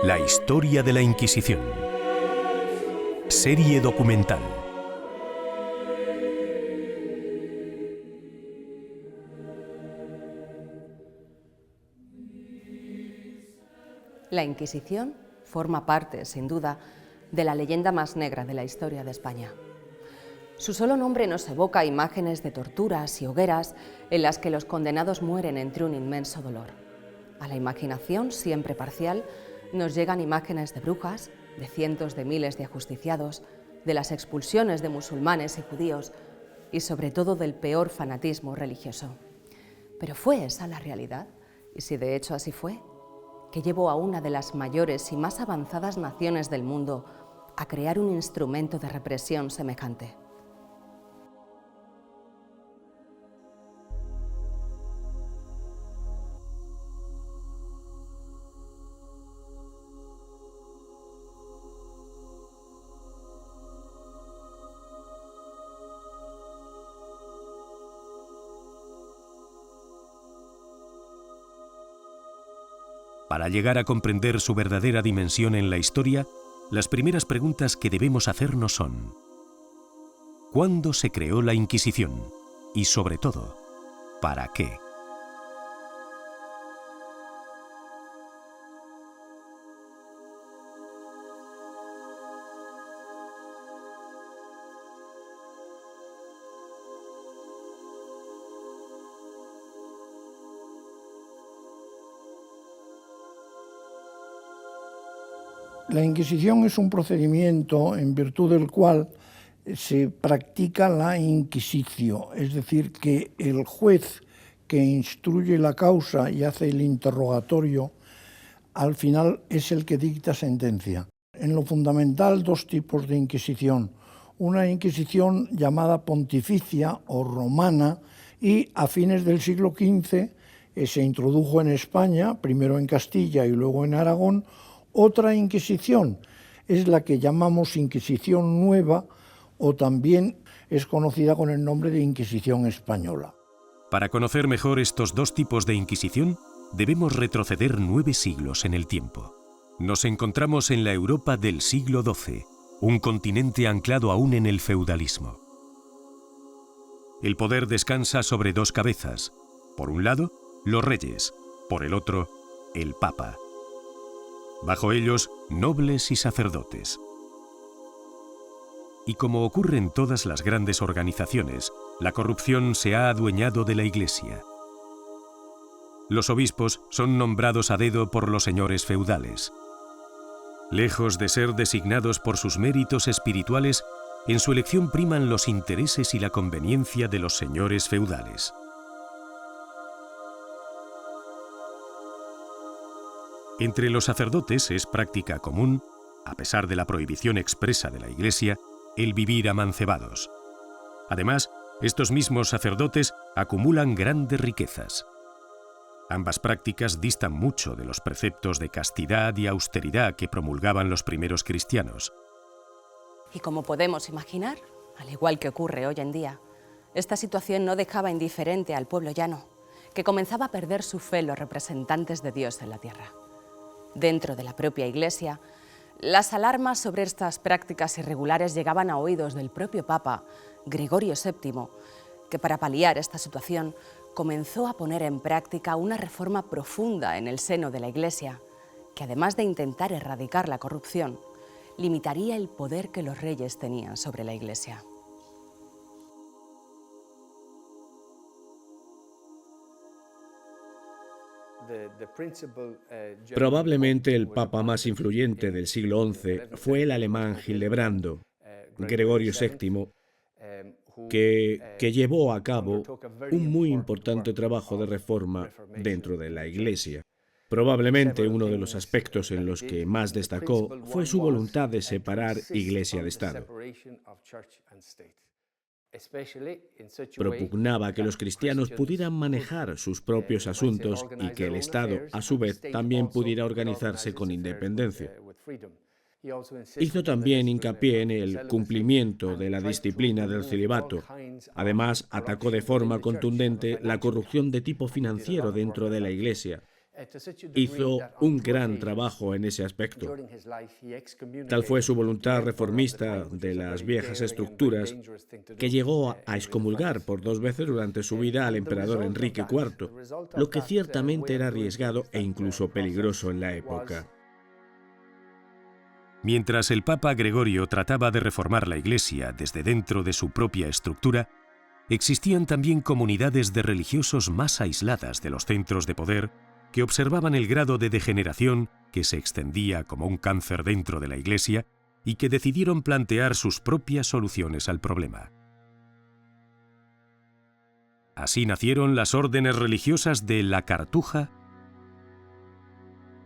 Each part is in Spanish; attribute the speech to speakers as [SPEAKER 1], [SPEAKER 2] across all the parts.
[SPEAKER 1] La historia de la Inquisición. Serie documental.
[SPEAKER 2] La Inquisición forma parte, sin duda, de la leyenda más negra de la historia de España. Su solo nombre nos evoca imágenes de torturas y hogueras en las que los condenados mueren entre un inmenso dolor. A la imaginación, siempre parcial, nos llegan imágenes de brujas, de cientos de miles de ajusticiados, de las expulsiones de musulmanes y judíos y sobre todo del peor fanatismo religioso. ¿Pero fue esa la realidad? Y si de hecho así fue, ¿qué llevó a una de las mayores y más avanzadas naciones del mundo a crear un instrumento de represión semejante?
[SPEAKER 1] Para llegar a comprender su verdadera dimensión en la historia, las primeras preguntas que debemos hacernos son: ¿cuándo se creó la Inquisición? Y sobre todo, ¿para qué?
[SPEAKER 3] La Inquisición es un procedimiento en virtud del cual se practica la inquisitio, es decir, que el juez que instruye la causa y hace el interrogatorio, al final es el que dicta sentencia. En lo fundamental, dos tipos de inquisición. Una inquisición llamada pontificia o romana, y a fines del siglo XV se introdujo en España, primero en Castilla y luego en Aragón, otra Inquisición, es la que llamamos Inquisición Nueva, o también es conocida con el nombre de Inquisición Española.
[SPEAKER 1] Para conocer mejor estos dos tipos de Inquisición, debemos retroceder 9 siglos en el tiempo. Nos encontramos en la Europa del siglo XII, un continente anclado aún en el feudalismo. El poder descansa sobre dos cabezas: por un lado, los reyes; por el otro, el Papa. Bajo ellos, nobles y sacerdotes. Y como ocurre en todas las grandes organizaciones, la corrupción se ha adueñado de la Iglesia. Los obispos son nombrados a dedo por los señores feudales. Lejos de ser designados por sus méritos espirituales, en su elección priman los intereses y la conveniencia de los señores feudales. Entre los sacerdotes es práctica común, a pesar de la prohibición expresa de la Iglesia, el vivir amancebados. Además, estos mismos sacerdotes acumulan grandes riquezas. Ambas prácticas distan mucho de los preceptos de castidad y austeridad que promulgaban los primeros cristianos.
[SPEAKER 2] Y como podemos imaginar, al igual que ocurre hoy en día, esta situación no dejaba indiferente al pueblo llano, que comenzaba a perder su fe en los representantes de Dios en la tierra. Dentro de la propia Iglesia, las alarmas sobre estas prácticas irregulares llegaban a oídos del propio Papa, Gregorio VII, que para paliar esta situación comenzó a poner en práctica una reforma profunda en el seno de la Iglesia, que además de intentar erradicar la corrupción, limitaría el poder que los reyes tenían sobre la Iglesia.
[SPEAKER 4] Probablemente el papa más influyente del siglo XI fue el alemán Hildebrando, Gregorio VII, que llevó a cabo un muy importante trabajo de reforma dentro de la Iglesia. Probablemente uno de los aspectos en los que más destacó fue su voluntad de separar Iglesia de Estado. Propugnaba que los cristianos pudieran manejar sus propios asuntos y que el Estado, a su vez, también pudiera organizarse con independencia. Hizo también hincapié en el cumplimiento de la disciplina del celibato. Además, atacó de forma contundente la corrupción de tipo financiero dentro de la Iglesia, hizo un gran trabajo en ese aspecto. Tal fue su voluntad reformista de las viejas estructuras que llegó a excomulgar por 2 veces durante su vida al emperador Enrique IV, lo que ciertamente era arriesgado e incluso peligroso en la época.
[SPEAKER 1] Mientras el Papa Gregorio trataba de reformar la Iglesia desde dentro de su propia estructura, existían también comunidades de religiosos más aisladas de los centros de poder que observaban el grado de degeneración que se extendía como un cáncer dentro de la Iglesia y que decidieron plantear sus propias soluciones al problema. Así nacieron las órdenes religiosas de la Cartuja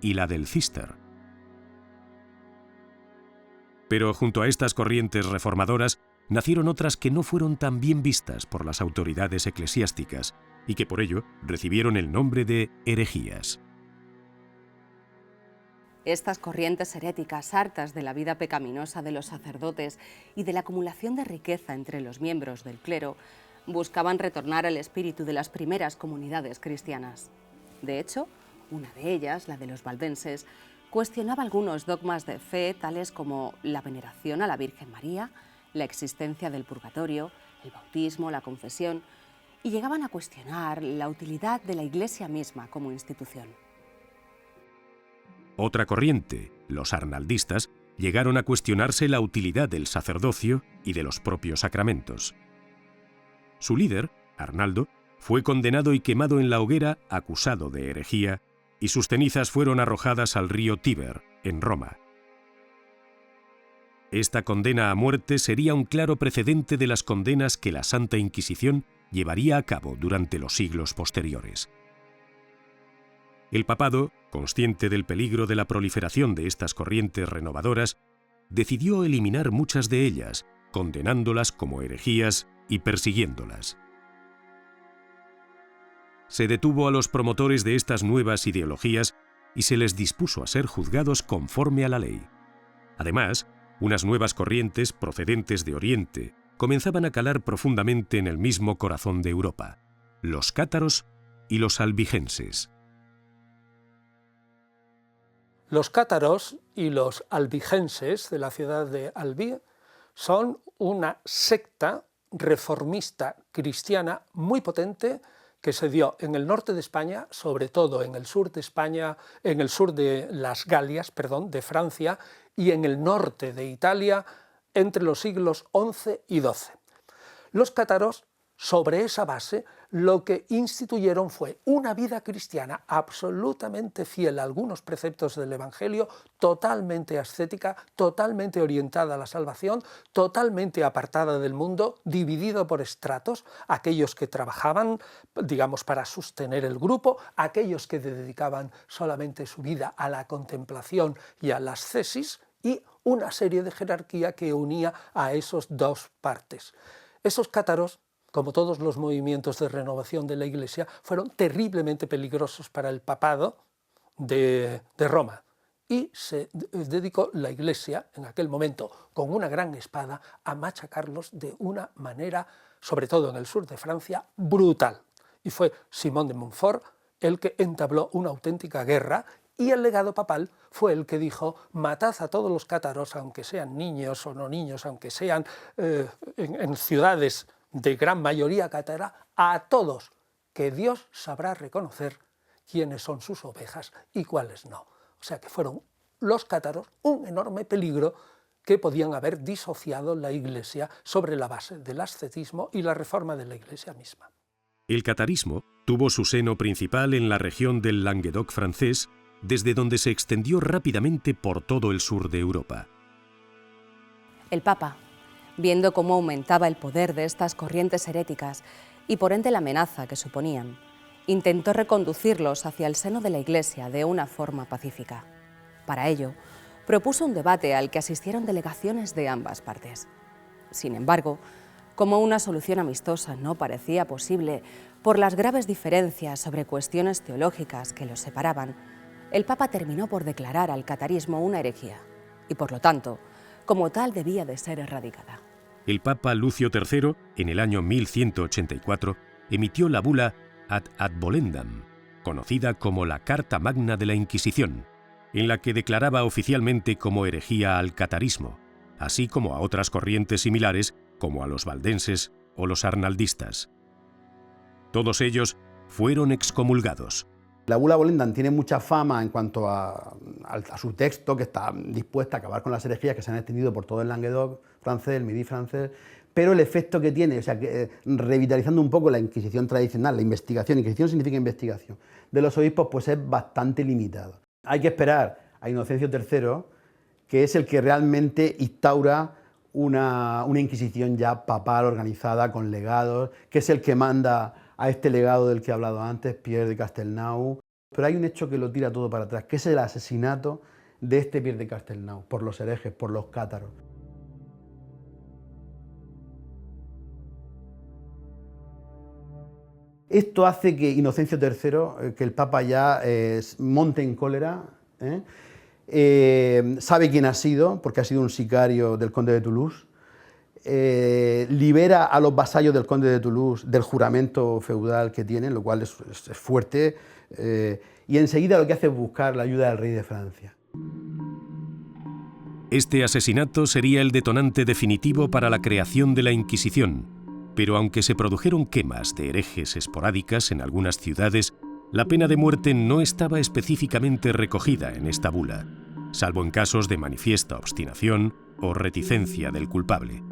[SPEAKER 1] y la del Císter. Pero junto a estas corrientes reformadoras nacieron otras que no fueron tan bien vistas por las autoridades eclesiásticas y que por ello recibieron el nombre de herejías.
[SPEAKER 2] Estas corrientes heréticas, hartas de la vida pecaminosa de los sacerdotes y de la acumulación de riqueza entre los miembros del clero, buscaban retornar al espíritu de las primeras comunidades cristianas. De hecho, una de ellas, la de los valdenses, cuestionaba algunos dogmas de fe, tales como la veneración a la Virgen María, la existencia del purgatorio, el bautismo, la confesión, y llegaban a cuestionar la utilidad de la Iglesia misma como institución.
[SPEAKER 1] Otra corriente, los arnaldistas, llegaron a cuestionarse la utilidad del sacerdocio y de los propios sacramentos. Su líder, Arnaldo, fue condenado y quemado en la hoguera acusado de herejía, y sus cenizas fueron arrojadas al río Tíber, en Roma. Esta condena a muerte sería un claro precedente de las condenas que la Santa Inquisición llevaría a cabo durante los siglos posteriores. El papado, consciente del peligro de la proliferación de estas corrientes renovadoras, decidió eliminar muchas de ellas, condenándolas como herejías y persiguiéndolas. Se detuvo a los promotores de estas nuevas ideologías y se les dispuso a ser juzgados conforme a la ley. Además, unas nuevas corrientes procedentes de Oriente comenzaban a calar profundamente en el mismo corazón de Europa: los cátaros y los albigenses.
[SPEAKER 5] Los cátaros y los albigenses de la ciudad de Albi son una secta reformista cristiana muy potente que se dio en el norte de España, sobre todo en el sur de España, en el sur de las Galias, de Francia, y en el norte de Italia entre los siglos XI y XII. Los cátaros, sobre esa base, lo que instituyeron fue una vida cristiana absolutamente fiel a algunos preceptos del Evangelio, totalmente ascética, totalmente orientada a la salvación, totalmente apartada del mundo, dividido por estratos, aquellos que trabajaban, digamos, para sostener el grupo, aquellos que dedicaban solamente su vida a la contemplación y a las ascesis, y una serie de jerarquía que unía a esos dos partes. Esos cátaros, como todos los movimientos de renovación de la Iglesia, fueron terriblemente peligrosos para el papado de Roma. Y se dedicó la Iglesia, en aquel momento, con una gran espada, a machacarlos de una manera, sobre todo en el sur de Francia, brutal. Y fue Simón de Montfort el que entabló una auténtica guerra, y el legado papal fue el que dijo: matad a todos los cátaros, aunque sean niños o no niños, aunque sean en ciudades de gran mayoría cátara, a todos, que Dios sabrá reconocer quiénes son sus ovejas y cuáles no. O sea que fueron los cátaros un enorme peligro que podían haber disociado la Iglesia sobre la base del ascetismo y la reforma de la Iglesia misma.
[SPEAKER 1] El catarismo tuvo su seno principal en la región del Languedoc francés, desde donde se extendió rápidamente por todo el sur de Europa.
[SPEAKER 2] El Papa, viendo cómo aumentaba el poder de estas corrientes heréticas y por ende la amenaza que suponían, intentó reconducirlos hacia el seno de la Iglesia de una forma pacífica. Para ello, propuso un debate al que asistieron delegaciones de ambas partes. Sin embargo, como una solución amistosa no parecía posible por las graves diferencias sobre cuestiones teológicas que los separaban, el Papa terminó por declarar al catarismo una herejía y, por lo tanto, como tal debía de ser erradicada.
[SPEAKER 1] El Papa Lucio III, en el año 1184, emitió la bula Ad Advolendam, conocida como la Carta Magna de la Inquisición, en la que declaraba oficialmente como herejía al catarismo, así como a otras corrientes similares como a los valdenses o los arnaldistas. Todos ellos fueron excomulgados.
[SPEAKER 6] La bula Volendam tiene mucha fama en cuanto a su texto, que está dispuesta a acabar con las herejías que se han extendido por todo el Languedoc francés, el Midi francés, pero el efecto que tiene, o sea, revitalizando un poco la Inquisición tradicional, la investigación, Inquisición significa investigación, de los obispos, pues es bastante limitado. Hay que esperar a Inocencio III, que es el que realmente instaura una Inquisición ya papal organizada con legados, que es el que manda a este legado del que he hablado antes, Pierre de Castelnau. Pero hay un hecho que lo tira todo para atrás, que es el asesinato de este Pierre de Castelnau por los herejes, por los cátaros. Esto hace que Inocencio III, que el Papa ya monte en cólera, sabe quién ha sido, porque ha sido un sicario del conde de Toulouse, libera a los vasallos del conde de Toulouse del juramento feudal que tienen, lo cual es fuerte, y enseguida lo que hace es buscar la ayuda del rey de Francia.
[SPEAKER 1] Este asesinato sería el detonante definitivo para la creación de la Inquisición, pero aunque se produjeron quemas de herejes esporádicas en algunas ciudades, la pena de muerte no estaba específicamente recogida en esta bula, salvo en casos de manifiesta obstinación o reticencia del culpable.